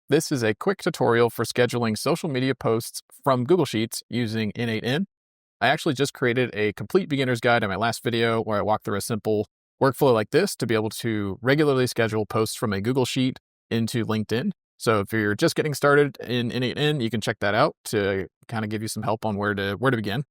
This is a quick tutorial for scheduling social media posts from Google Sheets using n8n. I actually just created a complete beginner's guide in my last video where I walk through a simple workflow like this to be able to regularly schedule posts from a Google Sheet into LinkedIn. So if you're just getting started in n8n, you can check that out to kind of give you some help on where to begin.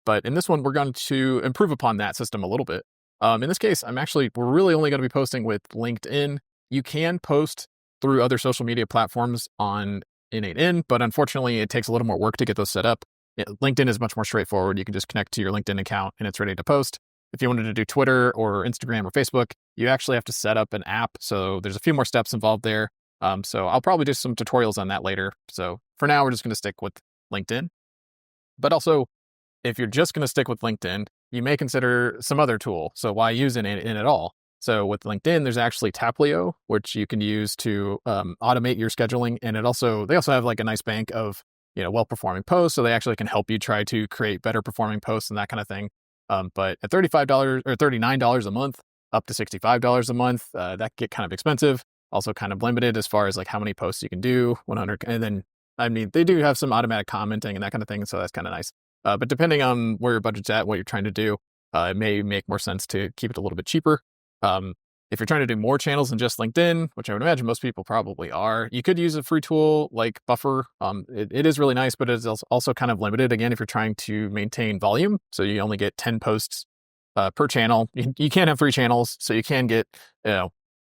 But in this one, we're going to improve upon that system a little bit. In this case, we're really only going to be posting with LinkedIn. You can post through other social media platforms on n8n, but unfortunately, it takes a little more work to get those set up. LinkedIn is much more straightforward. You can just connect to your LinkedIn account and it's ready to post. If you wanted to do Twitter or Instagram or Facebook, you actually have to set up an app. So there's a few more steps involved there. So I'll probably do some tutorials on that later. So for now, we're just going to stick with LinkedIn. But also, if you're just going to stick with LinkedIn, you may consider some other tool. So why use n8n at all? So with LinkedIn, there's actually Taplio, which you can use to automate your scheduling. And they also have like a nice bank of, well-performing posts. So they actually can help you try to create better performing posts and that kind of thing. But at $35 or $39 a month, up to $65 a month, that get kind of expensive. Also kind of limited as far as like how many posts you can do, 100. And then, they do have some automatic commenting and that kind of thing. So that's kind of nice. But depending on where your budget's at, what you're trying to do, it may make more sense to keep it a little bit cheaper. If you're trying to do more channels than just LinkedIn, which I would imagine most people probably are, you could use a free tool like Buffer. It is really nice, but it's also kind of limited, again, if you're trying to maintain volume. So you only get 10 posts per channel. You can't have 3 channels, so you can get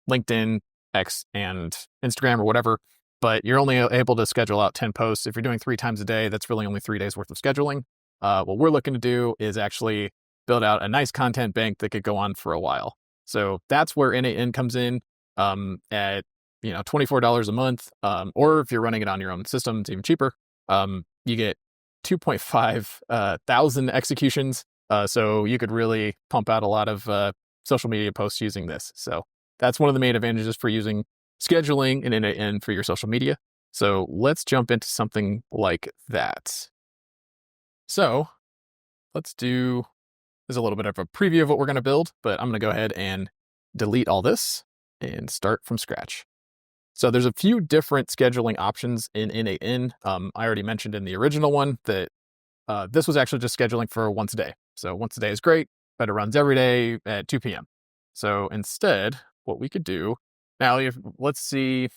LinkedIn, X, and Instagram or whatever, but you're only able to schedule out 10 posts. If you're doing 3 times a day, that's really only 3 days worth of scheduling. What we're looking to do is actually build out a nice content bank that could go on for a while. So that's where n8n comes in at $24 a month, or if you're running it on your own system, it's even cheaper. You get 2.5 thousand executions, so you could really pump out a lot of social media posts using this. So that's one of the main advantages for using scheduling in n8n for your social media. So let's jump into something like that. So there's a little bit of a preview of what we're going to build, but I'm going to go ahead and delete all this and start from scratch. So there's a few different scheduling options in n8n. I already mentioned in the original one that this was actually just scheduling for once a day. So once a day is great, but it runs every day at 2 p.m. So instead, what we could do now, let's see,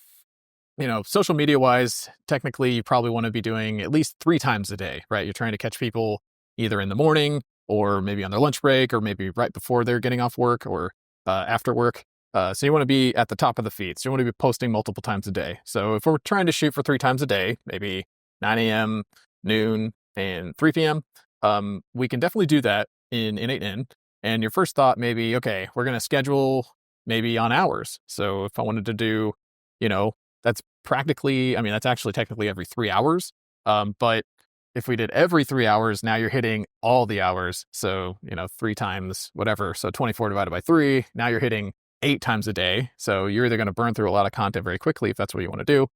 social media wise, technically you probably want to be doing at least 3 times a day, right? You're trying to catch people either in the morning or maybe on their lunch break, or maybe right before they're getting off work or after work. So you want to be at the top of the feed. So you want to be posting multiple times a day. So if we're trying to shoot for 3 times a day, maybe 9 a.m., noon, and 3 p.m., we can definitely do that in n8n. And your first thought may be, okay, we're going to schedule maybe on hours. So if I wanted to do, that's actually technically every 3 hours. But if we did every 3 hours, now you're hitting all the hours. So, 3 times whatever. So 24 divided by 3, now you're hitting 8 times a day. So you're either going to burn through a lot of content very quickly if that's what you want to do.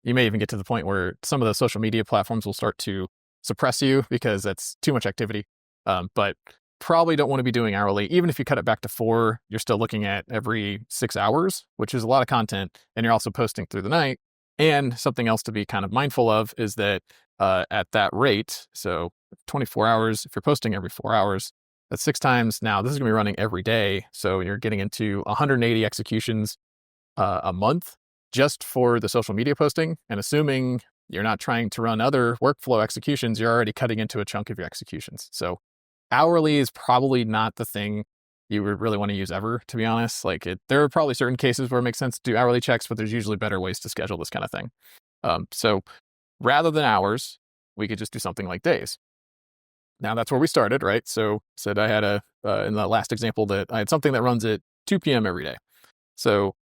You may even get to the point where some of the social media platforms will start to suppress you because that's too much activity. But probably don't want to be doing hourly. Even if you cut it back to 4, you're still looking at every 6 hours, which is a lot of content. And you're also posting through the night. And something else to be kind of mindful of is that at that rate, so 24 hours, if you're posting every 4 hours, that's 6 times. Now, this is going to be running every day. So you're getting into 180 executions a month just for the social media posting. And assuming you're not trying to run other workflow executions, you're already cutting into a chunk of your executions. So hourly is probably not the thing you would really want to use ever, to be honest. There are probably certain cases where it makes sense to do hourly checks, but there's usually better ways to schedule this kind of thing. So rather than hours, we could just do something like days. Now that's where we started, right? So said I had in the last example that I had something that runs at 2 p.m. every day. So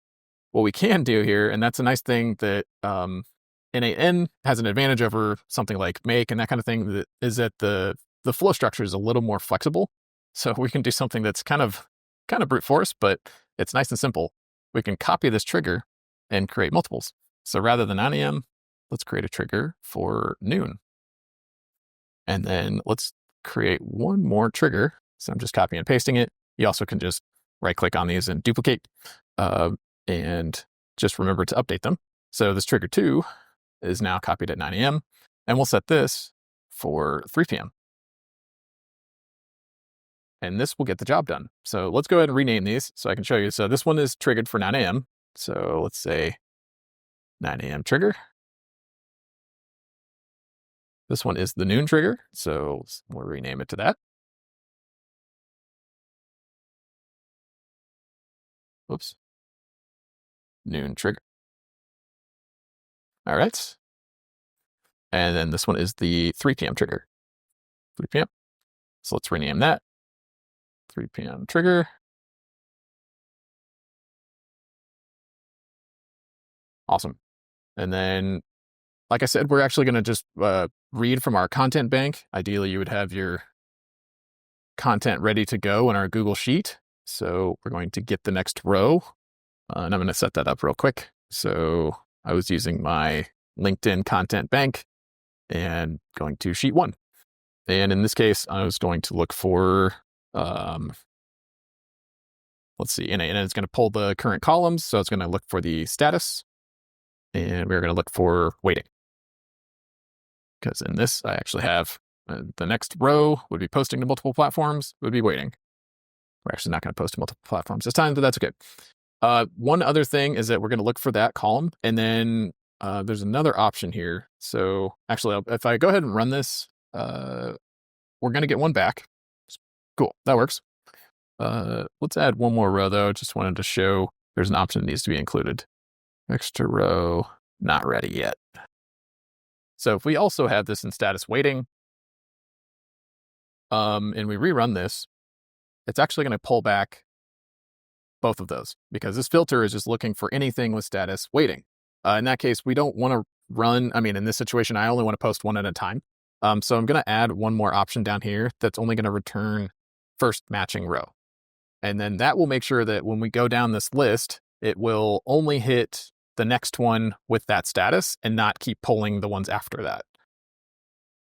what we can do here, and that's a nice thing that n8n has an advantage over something like Make and that kind of thing, is that the flow structure is a little more flexible. So we can do something that's kind of brute force, but it's nice and simple. We can copy this trigger and create multiples. So rather than 9 a.m., let's create a trigger for noon. And then let's create one more trigger. So I'm just copying and pasting it. You also can just right click on these and duplicate, and just remember to update them. So this trigger 2 is now copied at 9 a.m. and we'll set this for 3 p.m. And this will get the job done. So let's go ahead and rename these so I can show you. So this one is triggered for 9 a.m. So let's say 9 a.m. trigger. This one is the noon trigger. So we'll rename it to that. Oops. Noon trigger. All right. And then this one is the 3 p.m. trigger. 3 p.m. So let's rename that. 3 p.m. trigger. Awesome. And then, like I said, we're actually going to just read from our content bank. Ideally, you would have your content ready to go in our Google Sheet. So we're going to get the next row. And I'm going to set that up real quick. So I was using my LinkedIn content bank and going to sheet 1. And in this case, I was going to look for, let's see, and it's going to pull the current columns. So it's going to look for the status. And we're going to look for waiting. Because in this, I actually have the next row would be posting to multiple platforms, would be waiting. We're actually not going to post to multiple platforms this time, but that's okay. One other thing is that we're going to look for that column. And then there's another option here. So actually, if I go ahead and run this, we're going to get one back. Cool, that works. Let's add one more row though. Just wanted to show there's an option that needs to be included. Extra row, not ready yet. So if we also have this in status waiting, and we rerun this, it's actually going to pull back both of those because this filter is just looking for anything with status waiting. In that case, we don't want to run. I mean, in this situation, I only want to post one at a time. So I'm going to add one more option down here that's only going to return first matching row. And then that will make sure that when we go down this list, it will only hit the next one with that status and not keep pulling the ones after that.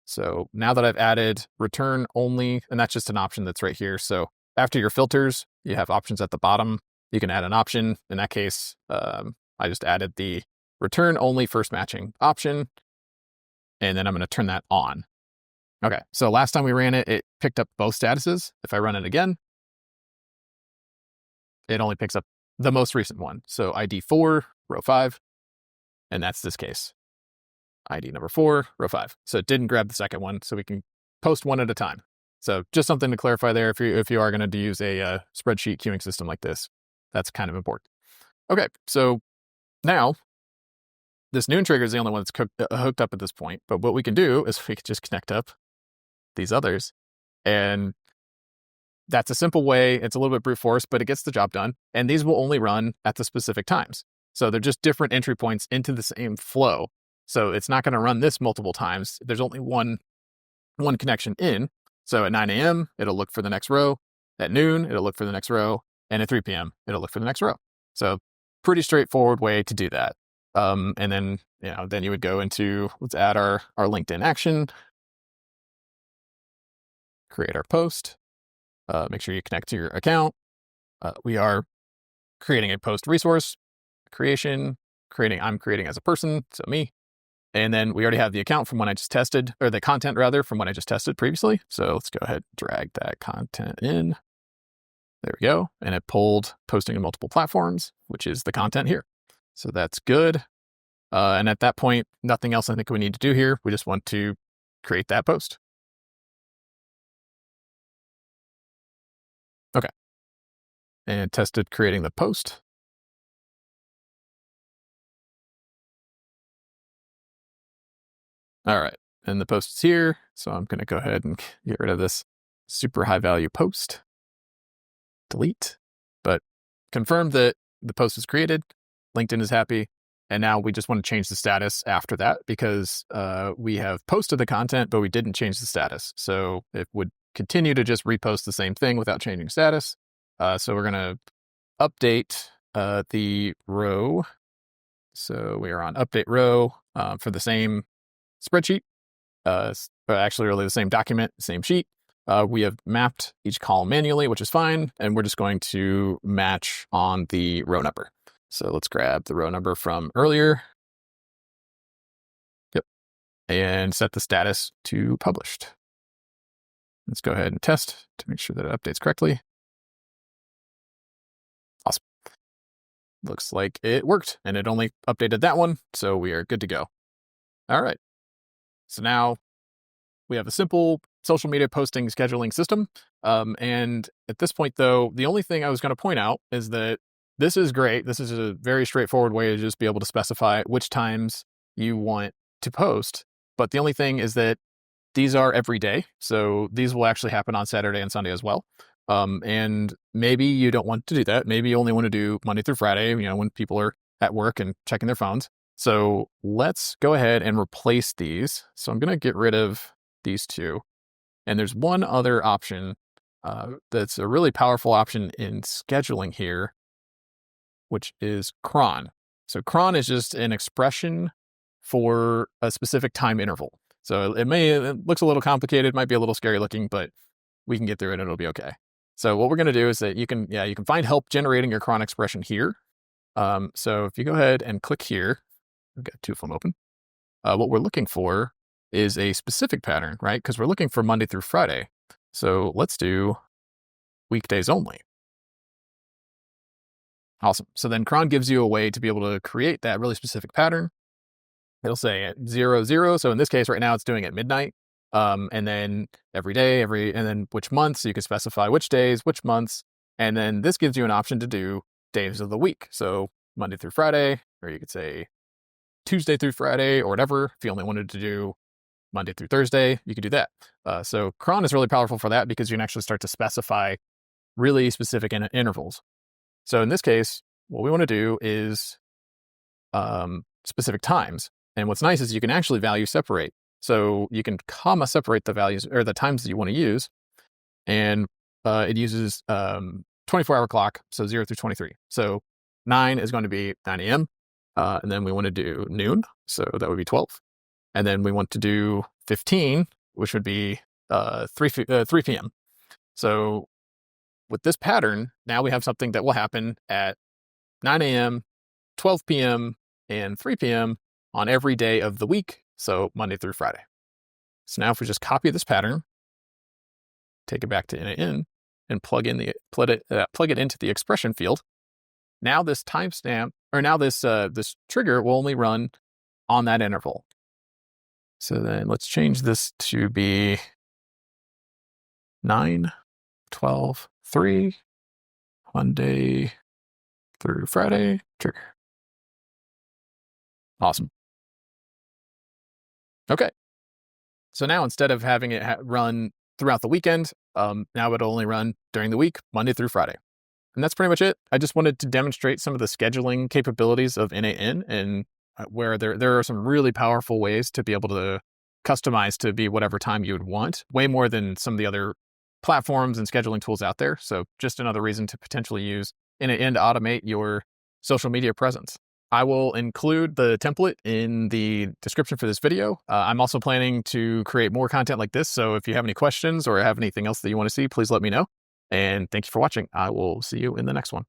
So now that I've added return only, and that's just an option that's right here. So after your filters, you have options at the bottom. You can add an option. In that case, I just added the return only first matching option. And then I'm going to turn that on. Okay, so last time we ran it, it picked up both statuses. If I run it again, it only picks up the most recent one. So ID 4, row 5, and that's this case. ID number 4, row 5. So it didn't grab the second one, so we can post one at a time. So just something to clarify there if you are going to use a spreadsheet queuing system like this. That's kind of important. Okay, so now this noon trigger is the only one that's hooked up at this point. But what we can do is we can just connect up these others. And that's a simple way. It's a little bit brute force, but it gets the job done. And these will only run at the specific times. So they're just different entry points into the same flow. So it's not going to run this multiple times. There's only one connection in. So at 9 a.m., it'll look for the next row. At noon, it'll look for the next row. And at 3 p.m., it'll look for the next row. So pretty straightforward way to do that. And then, then you would go into, let's add our LinkedIn action, create our post, make sure you connect to your account. We are creating a post resource creation, I'm creating as a person, so me. And then we already have the account from when I just tested, or the content rather, from when I just tested previously. So let's go ahead and drag that content in. There we go. And it pulled posting to multiple platforms, which is the content here. So that's good. And at that point, nothing else I think we need to do here. We just want to create that post. Okay. And tested creating the post. All right. And the post is here. So I'm going to go ahead and get rid of this super high value post. Delete. But confirm that the post is created. LinkedIn is happy. And now we just want to change the status after that because we have posted the content, but we didn't change the status. So it would continue to just repost the same thing without changing status. So we're going to update the row. So we are on update row for the same spreadsheet, actually really the same document, same sheet. We have mapped each column manually, which is fine. And we're just going to match on the row number. So let's grab the row number from earlier. and set the status to published. Let's go ahead and test to make sure that it updates correctly. Awesome. Looks like it worked, and it only updated that one, so we are good to go. All right. So now we have a simple social media posting scheduling system. And at this point, though, the only thing I was going to point out is that this is great. This is a very straightforward way to just be able to specify which times you want to post. But the only thing is that these are every day. So these will actually happen on Saturday and Sunday as well. And maybe you don't want to do that. Maybe you only want to do Monday through Friday, when people are at work and checking their phones. So let's go ahead and replace these. So I'm going to get rid of these two. And there's one other option that's a really powerful option in scheduling here, which is Cron. So Cron is just an expression for a specific time interval. So it looks a little complicated, might be a little scary looking, but we can get through it and it'll be okay. So what we're going to do is that you can find help generating your Cron expression here. So if you go ahead and click here, we've got two of them open. What we're looking for is a specific pattern, right? Because we're looking for Monday through Friday. So let's do weekdays only. Awesome. So then Cron gives you a way to be able to create that really specific pattern. It'll say at 00. So in this case, right now it's doing at midnight. And then every day, and then which months, so you can specify which days, which months. And then this gives you an option to do days of the week. So Monday through Friday, or you could say Tuesday through Friday or whatever. If you only wanted to do Monday through Thursday, you could do that. So Cron is really powerful for that because you can actually start to specify really specific intervals. So in this case, what we want to do is specific times. And what's nice is you can actually value separate. So you can comma separate the values or the times that you want to use. And it uses 24-hour clock, so 0 through 23. So 9 is going to be 9 a.m. And then we want to do noon, so that would be 12. And then we want to do 15, which would be 3 p.m. So with this pattern, now we have something that will happen at 9 a.m., 12 p.m., and 3 p.m. on every day of the week, so Monday through Friday. So now if we just copy this pattern, take it back to n8n, and plug it into the expression field, now this timestamp, or now this trigger will only run on that interval. So then let's change this to be 9, 12, 3, Monday through Friday, trigger. Awesome. Okay. So now instead of having it run throughout the weekend, now it'll only run during the week, Monday through Friday. And that's pretty much it. I just wanted to demonstrate some of the scheduling capabilities of n8n and where there are some really powerful ways to be able to customize to be whatever time you would want, way more than some of the other platforms and scheduling tools out there. So just another reason to potentially use n8n to automate your social media presence. I will include the template in the description for this video. I'm also planning to create more content like this. So if you have any questions or have anything else that you want to see, please let me know. And thank you for watching. I will see you in the next one.